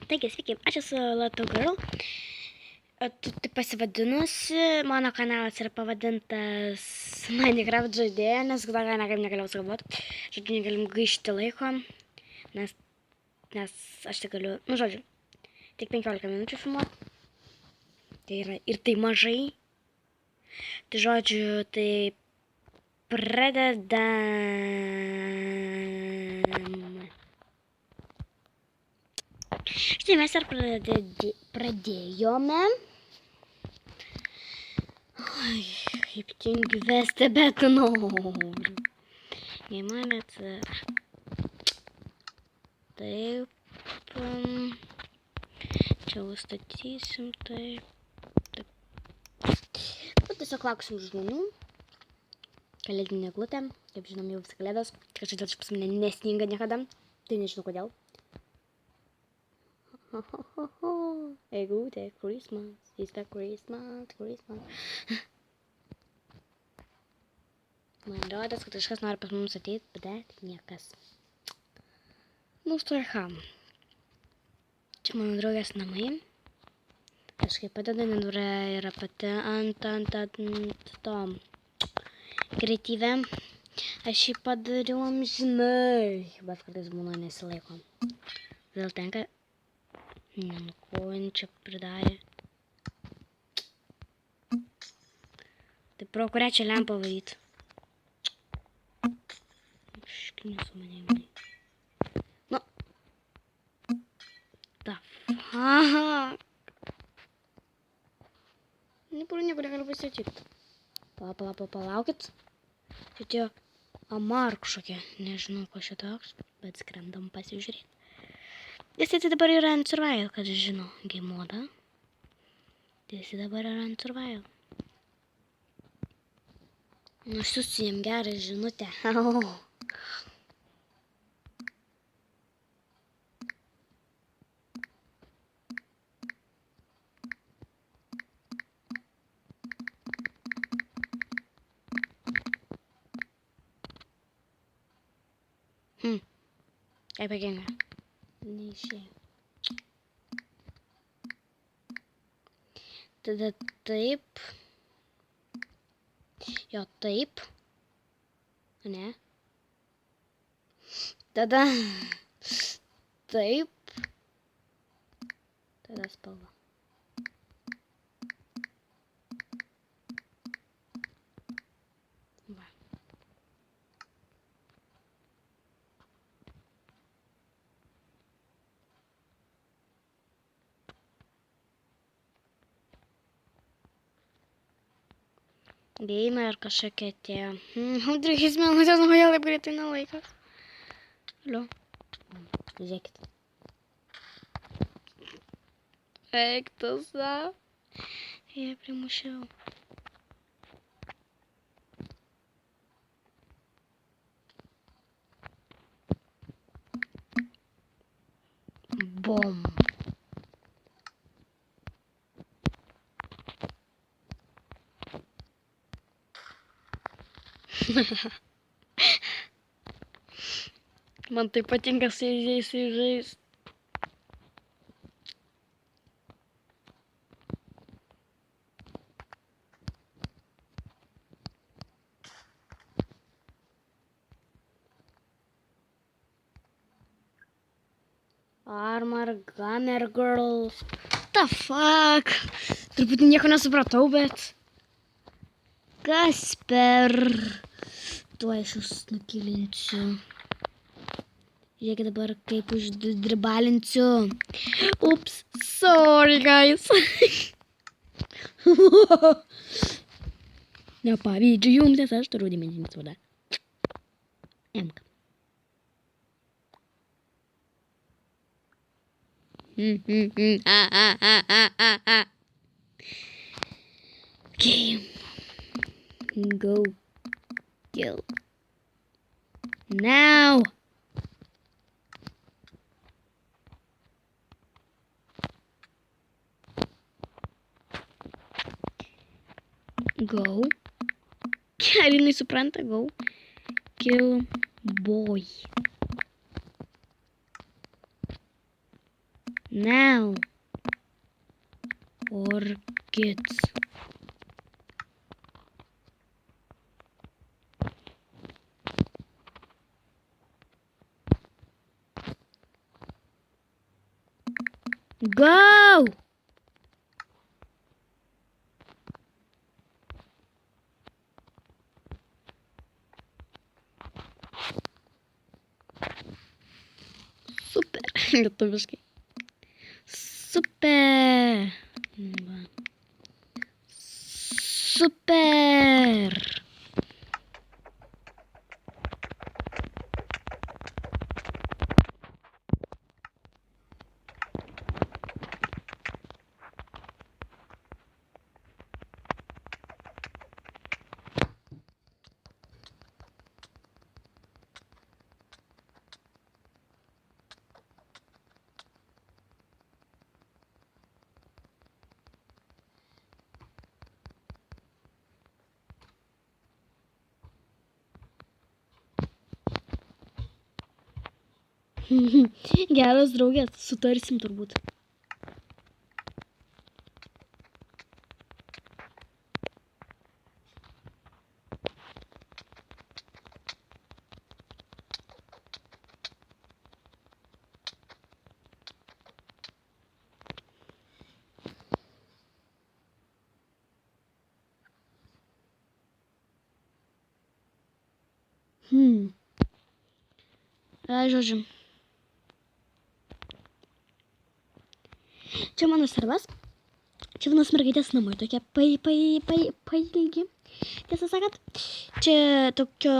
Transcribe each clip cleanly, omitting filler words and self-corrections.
Taigi, sveiki, aš esu Lato Girl. Taip pasivadinusi, mano kanalas yra pavadintas Minecraft žaidėja, nes dar negalėjau sugalvoti. Žodžiu, negalim gaišti laiko, nes aš tik galiu, žodžiu, tik 15 minučių filmuoti. Tai yra ir tai mažai. Tai žodžiu, tai pradedam. Štai mes ir pradėjome. Ai, kaip tingiu vesti, bet noriu. Neįmanėt. Taip. Čia užstatysim, taip. Tiesiog lauksim žmonių. Kalėdinė eglutė. Kaip žinom, jau visą kalėdos. Kažkaip pas mane nesninga niekada. Tai nežinau kodėl. Eglutė, Christmas, it's the Christmas. Man rodas, kad kažkas nori pas mums ateiti, bet niekas. Nu, štai ką. Čia mano draugės namai. Kažkaip padeda, Nedūra yra pati ant to kreatyvę. Aš jį padariau amžinai, bet kartais būna nesilaiko. Vėl tenka. Nenukojant čia pridarė. Tai pro kurią čia lempą varyti? Škiniu su manimi. Nu. The fuck. Nieko negaliu pasakyti. Palaukit. Čia tie amar kažkokie. Nežinau, ko čia toks, bet skrendam pasižiūrėti. Jisai dabar yra ant survival, kad žino game modą. Jisai dabar yra ant survival. Nu, siųsiu jam gerą žinutę. Kaip pakenga. Neišėjo. Tada taip. Jo, taip. Ne. Tada taip. Tada spalva. Va. Gamer ar kažkokia atėjo. Dragis minutės, nu kodėl taip greitai nelaikas. Alio. Žiūrėkit. Eik tu savo. Jie primušiau. Bom. Man tai patinka su jais žaist. Armor, Gamer Girl. The fuck? Truputį nieko nesupratau, bet... Kas per... Tuo aš jūs nukilinsiu. Žiūrėkit dabar, kaip uždribalinsiu. Ups, sorry guys. Nepavydžiu jums, nes aš turiu dimensijos vadą. Emka. Okay. Go. Kill. Now. Go. Ar jinai supranta? Go. Kill boy. Now. Orchids. Go! Super. Lietuviškai. Super. Super. Geras draugės, sutarsim turbūt. Žodžiu. Čia mano servas. Čia vienos mergaitės namai, tokie pailgi. Tiesą sakant, čia tokio,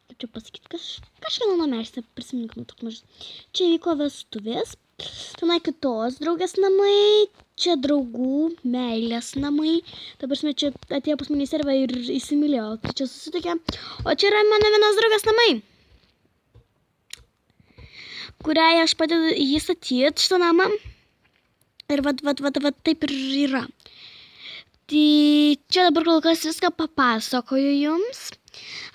kaip čia pasakyti, kažkieno namelis, prisimink, nu toks mažas. Čia vyko vestuvės, tenai kitos draugės namai, čia draugų, meilės namai. Ta prasme, čia atėjo pas mane į servą ir įsimylėjo, tai čia susitikė. O čia yra mano vienos draugės namai, kuriai aš padedu jį statyti, šitą namą. Ir vat taip ir yra. Tai čia dabar kol kas viską papasakoju jums.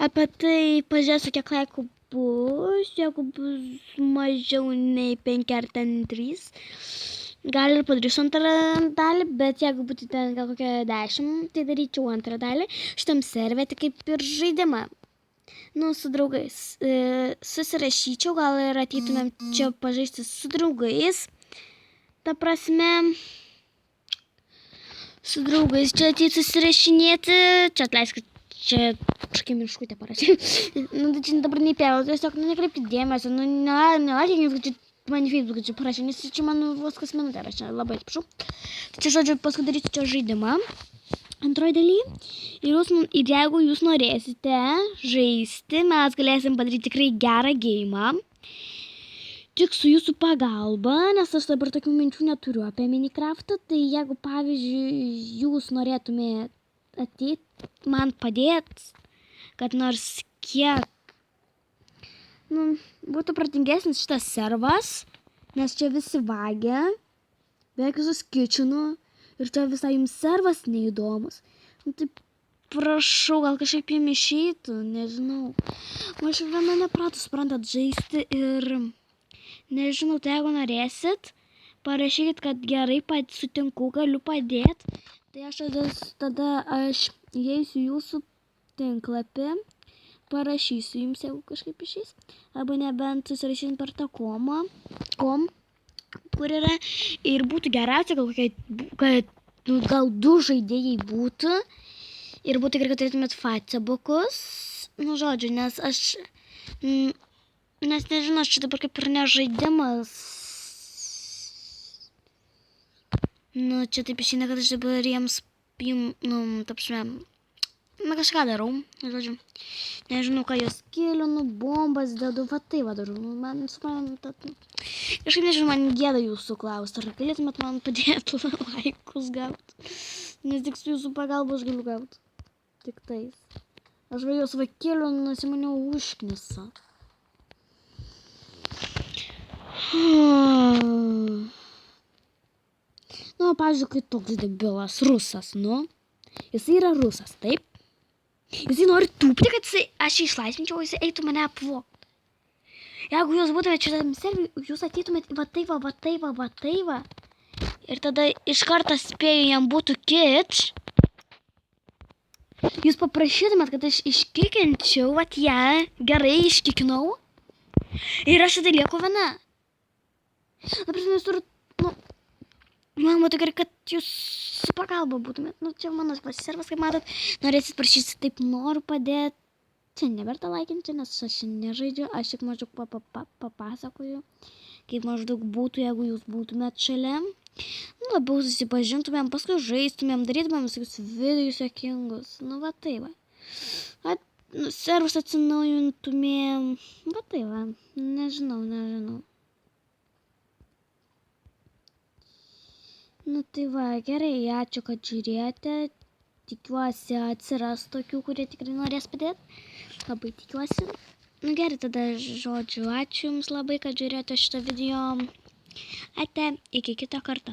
Apie tai pažiūrėsiu, kiek laikų bus. Jeigu bus mažiau nei 5 ar ten 3. Gal ir padarysiu antrą dalį, bet jeigu būtų ten gal kokia 10, tai daryčiau antrą dalį. Šitam servė tai kaip ir žaidimą. Nu, su draugais. Susirašyčiau, gal ir ateitumėm čia pažaisti su draugais. Ta prasme, su draugais čia ateit susirašinėti. Čia atleiskit, čia kažkokia miškutė parašė. Nu, tai čia dabar neįpėlau, tiesiog nekreipkit dėmesio. Nu, nelaikinkit, kad čia man į Facebooką čia parašė, nes čia man vos kas minutė rašė. Labai atsiprašau. Tai čia, žodžiu, paskui darysiu čia žaidimą. Antroji daly. Ir jeigu jūs norėsite žaisti, mes galėsim padaryti tikrai gerą geimą. Tik su jūsų pagalba, nes aš dabar tokių minčių neturiu apie Minecraftą. Tai jeigu, pavyzdžiui, jūs norėtumėte ateit, man padėt, kad nors kiek, nu, būtų pratingesnis šitas servas, nes čia visi vagia, beveik visus kičinu. Ir čia visai jums servas neįdomus. Nu, tai prašau, gal kažkaip jums išeitų, nežinau. Aš viena nepratu, suprantat, žaisti ir nežinau, tai jeigu norėsit, parašykit, kad gerai sutinku, galiu padėti. Tai tada aš įeisiu jūsų tinklapį, parašysiu jums, jeigu kažkaip išeis. Arba nebent susirašysim per tą kom, kur yra. Ir būtų geriausia, gal 2 žaidėjai būtų. Ir būtų gerai, kad turėtumėt facebookus. Nu, žodžiu, nes aš... Nes nežinau, čia dabar kaip ir nežaidimas. Nu, čia taip išeina, kad aš dabar jiems... Nu, tapšme... Na, kažką darau, žodžiu. Nežinau, ką jos kilinu, bombas dedu, va tai va darau. Nu, man suprantat. Kažkaip nežinau, man gėda jūsų klausti, ar galėtumėt man padėti laikus gauti. Nes tik su jūsų pagalba aš galiu gauti. Tik tais. Aš va jos va kilinu, nes į mane užknisa. Nu, pavyzdžiui, kai toks debilas rusas, nu. Jisai yra rusas, taip? Jisai nori tūpti, kad aš išlaisvinčiau, jisai eitų mane apvogti. Jeigu jūs būtumėte šitam serveriui, jūs ateitumėt va tai va. Ir tada iš karto spėju jam būtų kič. Jūs paprašytumėt, kad aš iškikinčiau, vat ją. Gerai, iškikinau. Ir aš tada lieku viena. Na, prasme, jūs turit, man būtų gerai, kad jūs su pagalba būtumėt. Čia mano servas, kaip matot. Norėsit prašysit, taip noriu padėti. Čia neverta laikinti, nes aš nežaidžiu. Aš tik maždaug papasakoju, kaip maždaug būtų, jeigu jūs būtumėt šalia. Labiau susipažintumėm, paskui žaistumėm, darytumėm visokius videos juokingus. Va tai va. Servus atsinaujintumėm. Va tai va. Nežinau. Tai va, gerai, ačiū, kad žiūrėjote. Tikiuosi atsiras tokių, kurie tikrai norės padėti. Labai tikiuosi. Gerai, tada žodžiu, ačiū jums labai, kad žiūrėjote šitą video. Ate, iki kito karto.